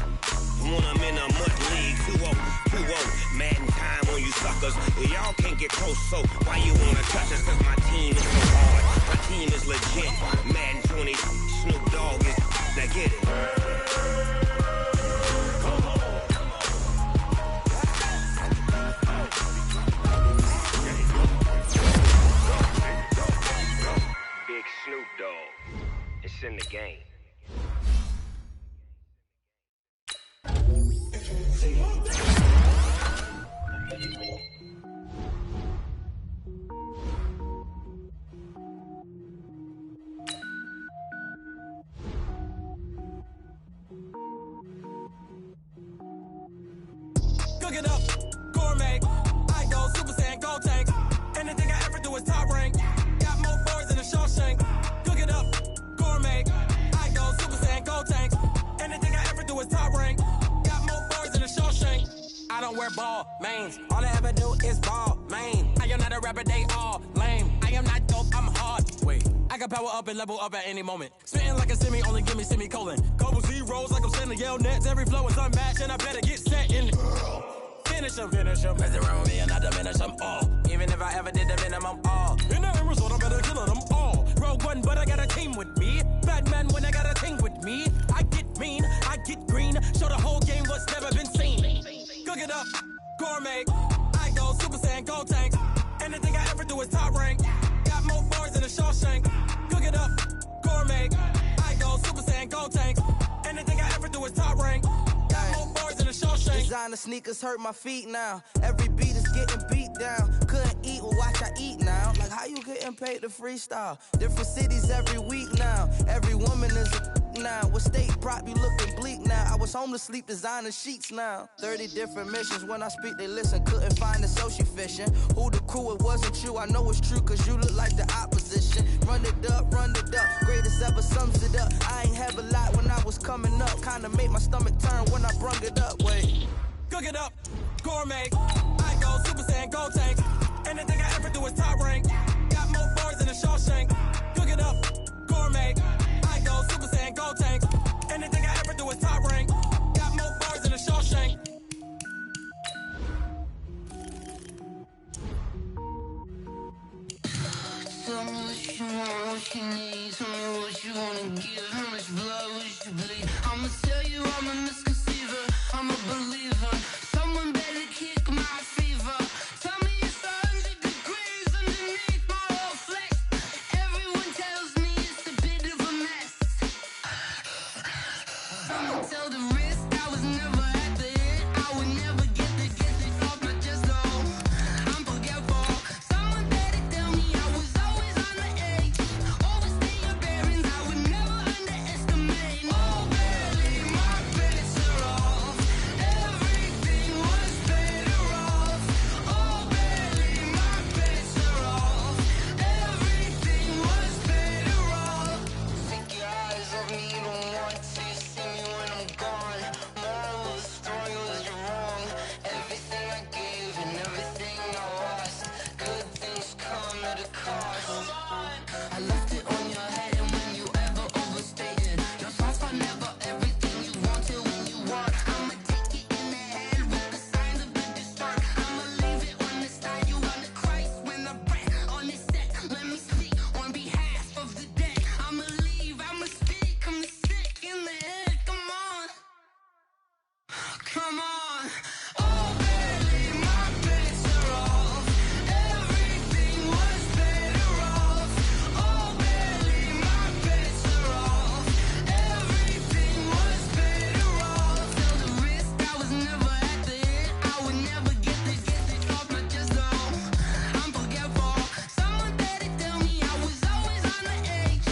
when I'm in a mud league. 2-0, Madden time on you suckers. Y'all can't get close, so why you wanna touch us? Cause my team is so hard. My team is legit. Madden 20, Snoop Dogg is. Now get it. Big Snoop Dogg. It's in the game. I don't wear ball mains. All I ever do is ball, man. I am not a rapper, they all lame. I am not dope, I'm hard. Wait, I can power up and level up at any moment. Spitting like a semi, only give me semicolon. Couple zeros like I'm sending yell nets. Every flow is unmatched, and I better get set in. Finish them. Mess around with me and I diminish them all. Even if I ever did the minimum, all. In the end result, I better kill them all. Rogue One, but I got a team with me. Batman when I got a team with me. I get mean, I get green. Show the whole game what's never been seen. Cook it up, gourmet. I go Super Saiyan, Gold Tank. Anything I ever do is top rank. Got more bars than a Shawshank. Cook it up, gourmet. I go Super Saiyan, Gold Tank. Anything I ever do is top rank. Got more bars than a Shawshank. Designer sneakers hurt my feet now. Every beat is getting beat down. Couldn't eat, well watch I eat now. Like how you getting paid to freestyle? Different cities every week now. Every woman is a now. What state prop you looking bleak now? I was home to sleep designer sheets now. 30 different missions. When I speak they listen. Couldn't find it so she fishing. Who the crew, it wasn't you. I know it's true cause you look like the opposition. Run it up, greatest ever sums it up. I ain't have a lot when I was coming up. Kinda made my stomach turn when I brung it up. Wait, cook it up, gourmet. I go Super Saiyan, Gold Tank. Anything I ever do is top rank. Got more bars than a Shawshank. Cook it up, gourmet. I go Super Saiyan, Gold Tank. Anything I ever do is top rank. Got more bars than a Shawshank. Tell me what you want, what you need. Tell me what you wanna give. How much blood would you bleed? I'ma tell you I'm a misconceiver. I'm a believer. Someone better kick my fever. Tell me it's 100 degrees underneath my whole flesh. Everyone tells me it's a bit of a mess. I'ma tell the risk I was never at the end. I would never get it off my chest though. I'm forgetful. Someone better tell me I was always on the edge. Overstay your bearings, I would never underestimate. Oh barely, my bets are off. Everything was better off. Oh barely, my bets are off. Everything was better off. Take your eyes off me, you don't want to see me when I'm gone. Moral of the story was you're wrong. Everything I gave and everything I lost. Good things come at a cost. I left it on your head and when you ever overstated. Your thoughts are never everything you wanted when you want. I'ma take it in the head with the signs of the distort. I'ma leave it on the side. You on the Christ when I breath on this set. Let me speak on behalf of the dead. I'ma leave, I'ma speak. I'm sick in the head. Come on. Come on. Oh, barely, my bets are off. Everything was better off. Oh, barely, my bets are off. Everything was better off. Tell the risk I was never at the end. I would never get it off my chest though. I'm forgetful. Someone better tell me I was always on the edge.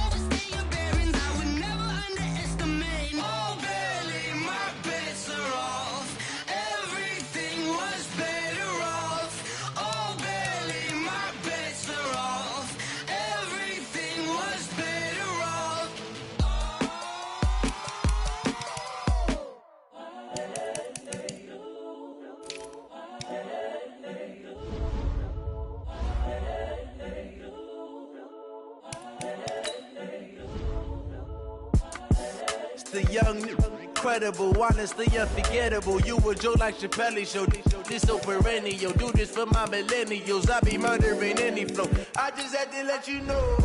Overstay your bearings, I would never underestimate. Oh, barely, my bets are off. Everything was better off. Oh, barely, my bets are off. Everything was better off. it's the young, incredible, honestly unforgettable. You a Joe like Chappelle show. This so perennial. Do this for my millennials. I be murdering any flow. I just had to let you know.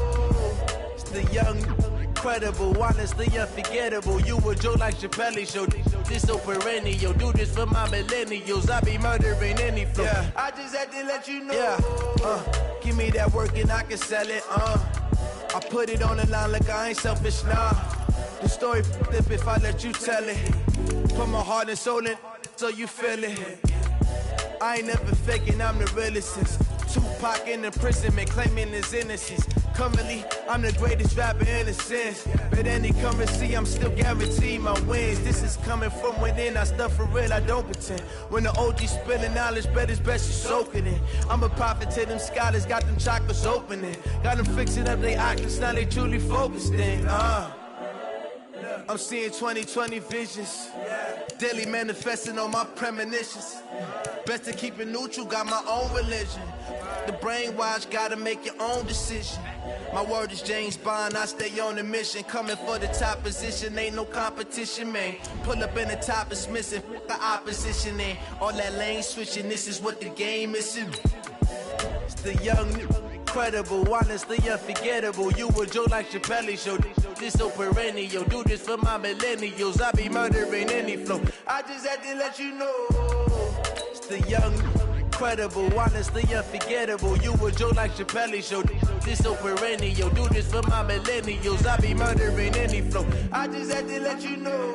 It's the young, incredible, honestly unforgettable. You a Joe like Chappelle show. This so perennial. Do this for my millennials. I be murdering any flow. Yeah. I just had to let you know. Yeah. Give me that work and I can sell it. I put it on the line like I ain't selfish, nah. The story f***ed up if I let you tell it. Put my heart and soul in so you feel it. I ain't never faking, I'm the realest since Tupac in imprisonment, claiming his innocence. Currently, I'm the greatest rapper in a sense. But any currency, I'm still guaranteed my wins. This is coming from within, I stuff for real, I don't pretend. When the OG spilling knowledge, bet it's best you soaking it. I'm a prophet to them scholars, got them chakras opening. Got them fixing up their octaves, now they truly focused in. I'm seeing 20/20 visions. Daily manifesting on my premonitions. Best to keep it neutral, got my own religion. The brainwash, gotta make your own decision. My word is James Bond, I stay on the mission. Coming for the top position, ain't no competition, man. Pull up in the top is missing, the opposition in. All that lane switching, this is what the game is. It's the young, incredible, honestly unforgettable. You a joke like Chappelle show. This so perennial, do this for my millennials. I be murdering any flow. I just had to let you know. It's the young, incredible, honestly unforgettable. You a joke like Chappelle show. This so perennial, do this for my millennials. I be murdering any flow. I just had to let you know.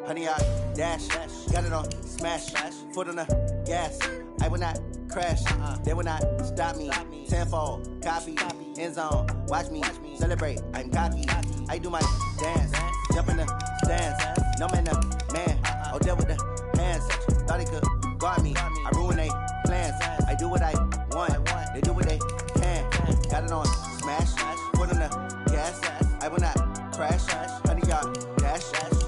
Honey, I dash, got it on smash, foot on the gas. I will not crash, they will not stop me. Tenfold, copy, end zone, watch me celebrate. I'm cocky, I do my dance, jump in the stands. No man, man, oh there with the hands. Thought he could guard me, I ruin they plans. I do what I want, they do what they can. Got it on smash, foot on the gas. I will not crash, honey, y'all dash,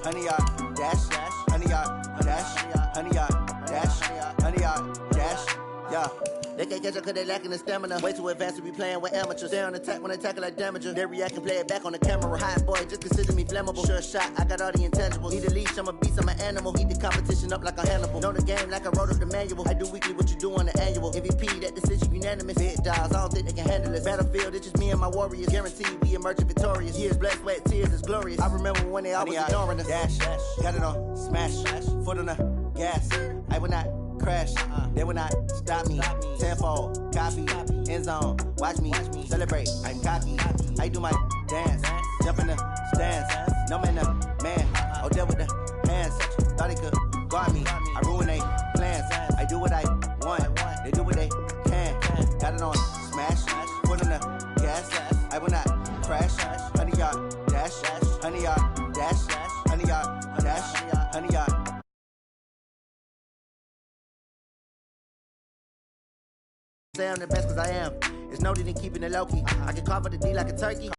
honey, y'all dash, honey, y'all dash, honey, y'all dash, honey, y'all dash, can't catch up cause they lacking the stamina. Way too advanced to be playing with amateurs. Stay on attack when they tackle like damager. They react and play it back on the camera. Hot boy, just consider me flammable. Sure shot, I got all the intangibles. Need a leash, I'm a beast, I'm an animal. Heat the competition up like a Hannibal. Know the game like I wrote up the manual. I do weekly what you do on the annual. MVP, that decision unanimous. Big dogs, I don't think they can handle it. Battlefield, it's just me and my warriors. Guaranteed we emerging victorious. Years, blood, sweat, tears, it's glorious. I remember when they always ignoring us. Dash, got it on, smash, foot on the gas. I will not crash, they will not stop me. Tenfold, copy, end zone, watch me celebrate. I'm cocky, I do my dance, jump in the stands. No man, man, oh there with the hands. Thought they could guard me, I ruin they plans. I do what I want, they do what they can. Got it on, smash, foot on the gas. I will not crash, 100 yard dash, 100 yard dash, 100 yard dash, 100 yard. Say I'm the best cause I am. It's noted in keeping it low key. I can carve up the D like a turkey.